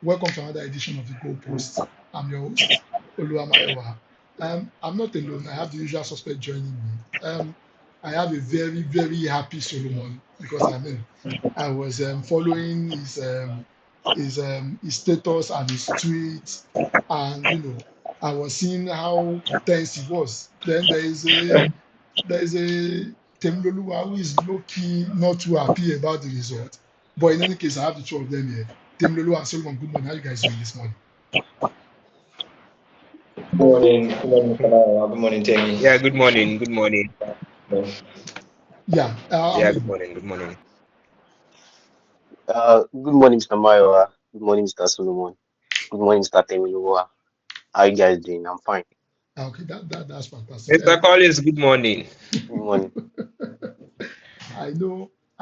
Welcome to another edition of the Goalpost. I'm your host, Oluwamayowa. I'm not alone. I have the usual suspect joining me. I have a very, very happy Solomon because I was following his status and his tweets, and I was seeing how tense he was. Then there is a Temiloluwa who is low key not too happy about the result. But in any case, I have the two of them here. Temilolu and Solomon, good morning. How you guys doing this morning? Good morning, Good morning, Jamie. Yeah, good morning. Good morning. Yeah, Yeah, good morning. Good morning. Good morning, Mr. Mayowa. Good morning, Mr. Solomon. Good morning, Mr. Temilowa. How you guys doing? I'm fine. okay, that's fantastic. Mr. Collins, good morning. Good morning. I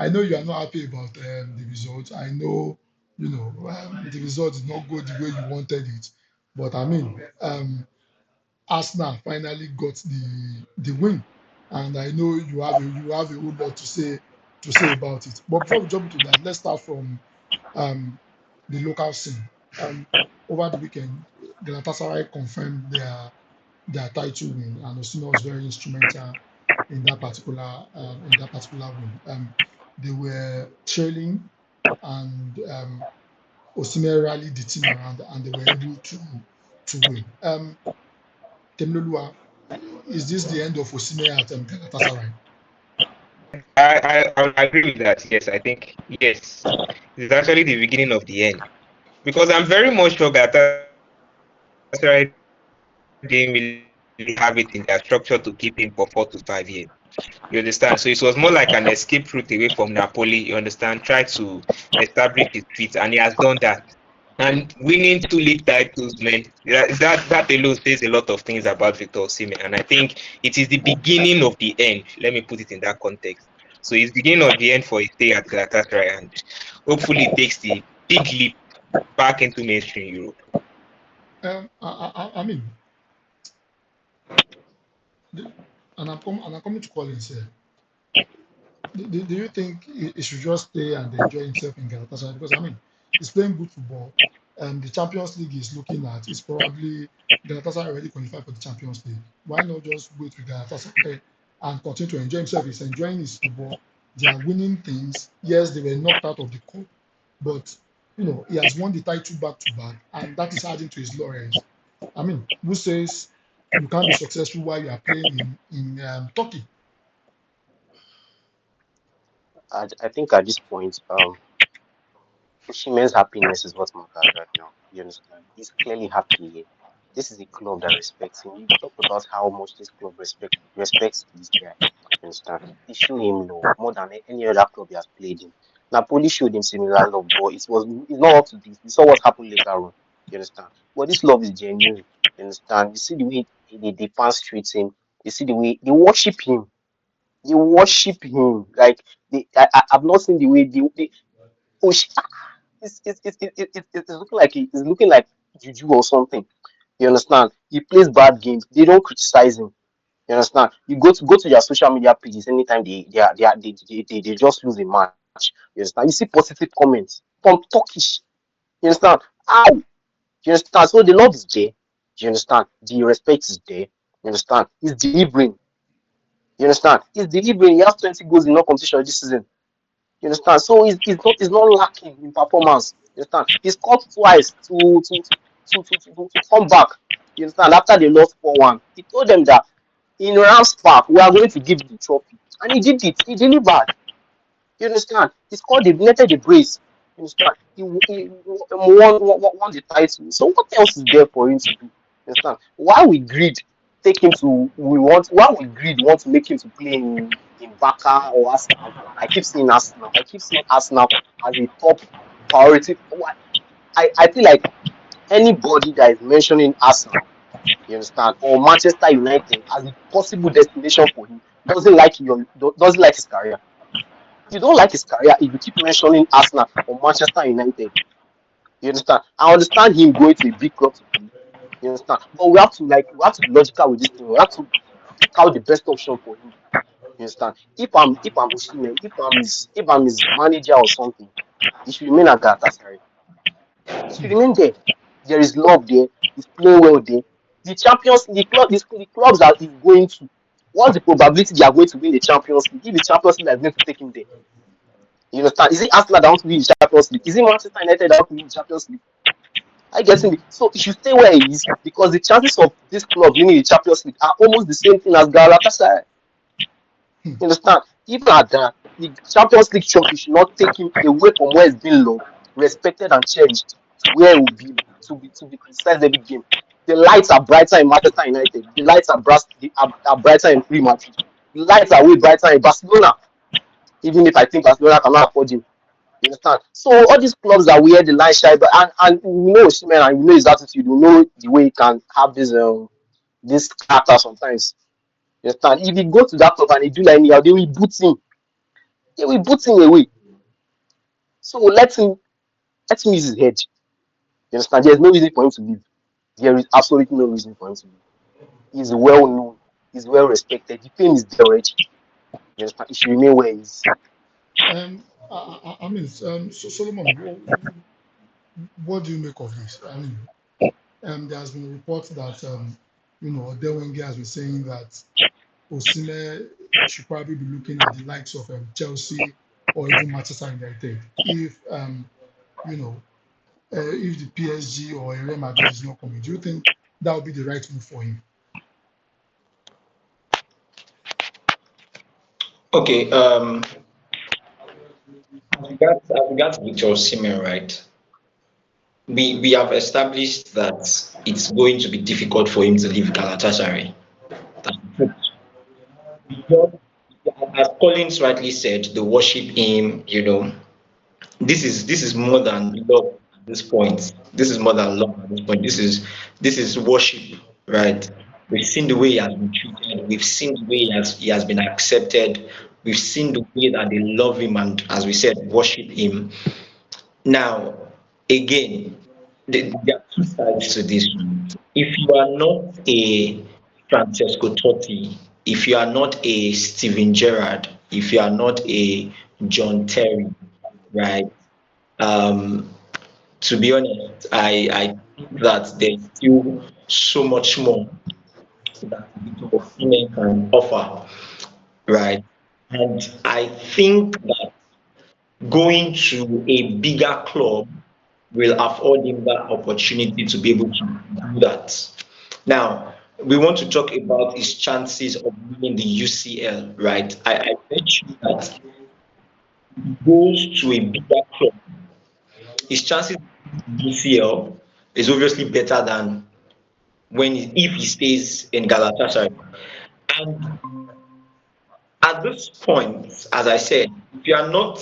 know you are not happy about the result. I know, the result did not go the way you wanted it. But Arsenal finally got the win, and I know you have a whole lot to say about it. But before we jump into that, let's start from um, the local scene. Um, Over the weekend, Galatasaray confirmed their title win, and Osihmen was very instrumental in that particular win. They were trailing, and Osihmen rallied the team around, and they were able to win. Temiloluwa, is this the end of Osihmen at Galatasaray? I would agree with that. Yes, I think yes. It's actually the beginning of the end because I'm very much sure that Galatasaray didn't really have it in their structure to keep him for 4 to 5 years. You understand? So it was more like an escape route away from Napoli. You understand? Try to establish his feet, and he has done that. And winning two league titles, man, that alone says a lot of things about Victor Osimhen. And I think it is the beginning of the end. Let me put it in that context. So it's beginning of the end for his stay at Galatasaray, and hopefully it takes the big leap back into mainstream Europe. I mean, the- and I'm coming to Collins here. Do you think he should just stay and enjoy himself in Galatasaray? Because he's playing good football. The Champions League is looking at it's probably Galatasaray already qualified for the Champions League. Why not just wait with Galatasaray and continue to enjoy himself? He's enjoying his football. They are winning things. Yes, they were knocked out of the cup, but he has won the title back to back, and that is adding to his laurels. Who says you can't be successful while you are playing in Turkey? I think at this point, Oshimen's happiness is what matters right now. You understand? He's clearly happy here. This is a club that respects him. You talked about how much this club respects this guy. You understand? They show him love more than any other club he has played in. Napoli showed him similar love, but it's not up to this. We saw what happened later on. You understand? But this love is genuine. You understand? You see the way the fans treat him. You see the way they worship him. They worship him. Like I've not seen the way they push. It's looking like juju or something. You understand? He plays bad games. They don't criticize him. You understand? You go to their social media pages anytime they just lose a match. You understand? You see positive comments from Turkish. You understand? How? You understand? So the love is there. You understand? The respect is there. You understand? He's delivering. You understand? He's delivering. He has 20 goals in no competition this season. You understand? So he's not lacking in performance. You understand? He scored twice to come back. You understand? After they lost 4-1, he told them that in Rams Park we are going to give you the trophy, and he did it. He delivered. You understand? He scored. They netted the brace. You understand? He won the title. So what else is there for him to do? You understand? Why we greed take him to we want? Why we greed want to make him to play in Barca or Arsenal? I keep saying Arsenal. I keep seeing Arsenal as a top priority. I feel like anybody that is mentioning Arsenal, you understand, or Manchester United as a possible destination for him doesn't like his career. You don't like his career if you keep mentioning Arsenal or Manchester United. You understand? I understand him going to a big club to play. You understand? But we have to be logical with this thing. We have to pick out the best option for him. You understand? If I'm Osimhen, if I'm his manager or something, he should remain at Galatasaray. He should remain there. There is love there. He's playing well there. The Champions, the clubs that he's going to, what's the probability they are going to win the Champions League? If the Champions League is going to take him there, you understand? Is it Arsenal that wants to win the Champions League? Is it Manchester United that wants to win the Champions League? I get it. So he should stay where he is because the chances of this club winning the Champions League are almost the same thing as Galatasaray. You understand? Even at that, the Champions League trophy should not take him away from where he's been loved, respected, and cherished to where he will be to be criticized every game. The lights are brighter in Manchester United. The lights are brighter in Real Madrid. The lights are way brighter in Barcelona. Even if I think Barcelona cannot afford him. You understand? So all these clubs that wear the line shy, but and we know Osihmen and we know his attitude. We know the way he can have this character sometimes. You understand? If he go to that club and he do like anyhow, they will boot him. They will boot him away. So let him use his head. You understand? There's no reason for him to leave. There is absolutely no reason for him to leave. He's well known. He's well respected. The fame is there already. You understand? He should remain where he is. I mean, so Solomon, what do you make of this? I mean, there has been reports that Dewenge has been saying that Osihmen should probably be looking at the likes of Chelsea or even Manchester United if you know if the PSG or Real Madrid is not coming. Do you think that would be the right move for him? Okay. As regards Victor Osimhen, right? We have established that it's going to be difficult for him to leave Galatasaray. Because, as Collins rightly said, they worship him. This is more than love at this point. This is more than love at this point. This is worship, right? We've seen the way he has been treated. We've seen the way he has been accepted. We've seen the way that they love him and, as we said, worship him. Now, again, there are two sides to this. If you are not a Francesco Totti, if you are not a Steven Gerrard, if you are not a John Terry, right? Um, to be honest, I think that there's still so much more that Victor Osimhen can offer, right? And I think that going to a bigger club will afford him that opportunity to be able to do that. Now, we want to talk about his chances of winning the UCL, right? I bet you that if he goes to a bigger club, his chances of winning the UCL is obviously better than if he stays in Galatasaray. And at this point, as I said, if you are not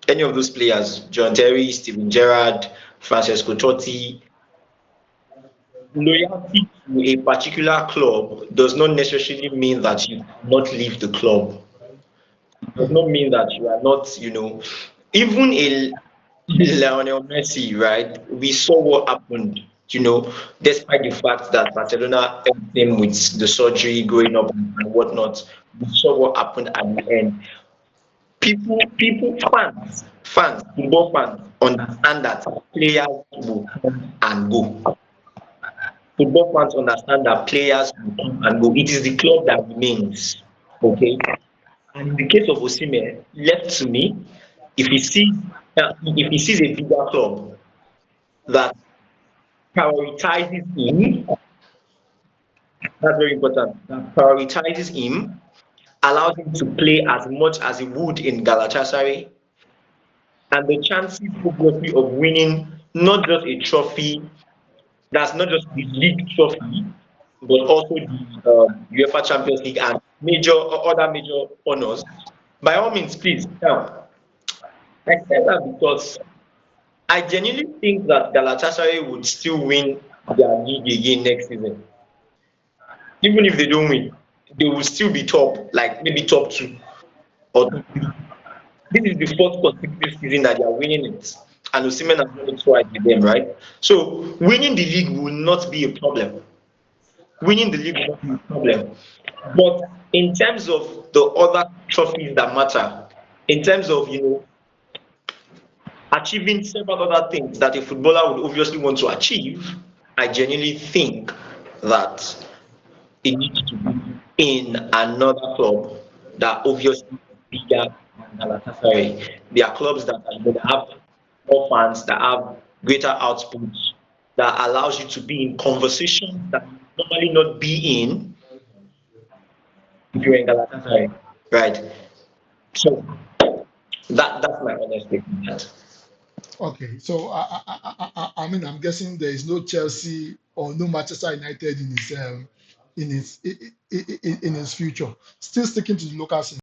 any of those players, John Terry, Steven Gerrard, Francesco Totti, loyalty to a particular club does not necessarily mean that you cannot leave the club. It does Hmm. not mean that you are not, even a Lionel Messi, right? We saw what happened, despite the fact that Barcelona helped him with the surgery growing up and whatnot. We saw what happened at the end. Football fans understand that players will come and go. Football fans understand that players will come and go. It is the club that remains. Okay. And in the case of Osimhen, left to me, if he sees a bigger club that prioritizes him, that's very important. That prioritizes him, allows him to play as much as he would in Galatasaray, and the chances obviously of winning not just a trophy, that's not just the league trophy, but also the UEFA Champions League and other major honors. By all means, please. Now, I said that because I genuinely think that Galatasaray would still win their league again next season. Even if they don't win, they will still be top, like maybe top two or top three. This is the fourth consecutive season that they are winning it. And Osimhen has won it twice with them, right? So winning the league will not be a problem. Winning the league will not be a problem. But in terms of the other trophies that matter, in terms of achieving several other things that a footballer would obviously want to achieve, I genuinely think that it needs to be in another club that obviously is bigger than Galatasaray. There are clubs that, that have more fans, that have greater outputs, that allows you to be in conversations that you normally not be in if you're in Galatasaray, right? So that's my honest take on that. Okay, so I mean, I'm guessing there is no Chelsea or no Manchester United in his in his future. Still sticking to the local scene.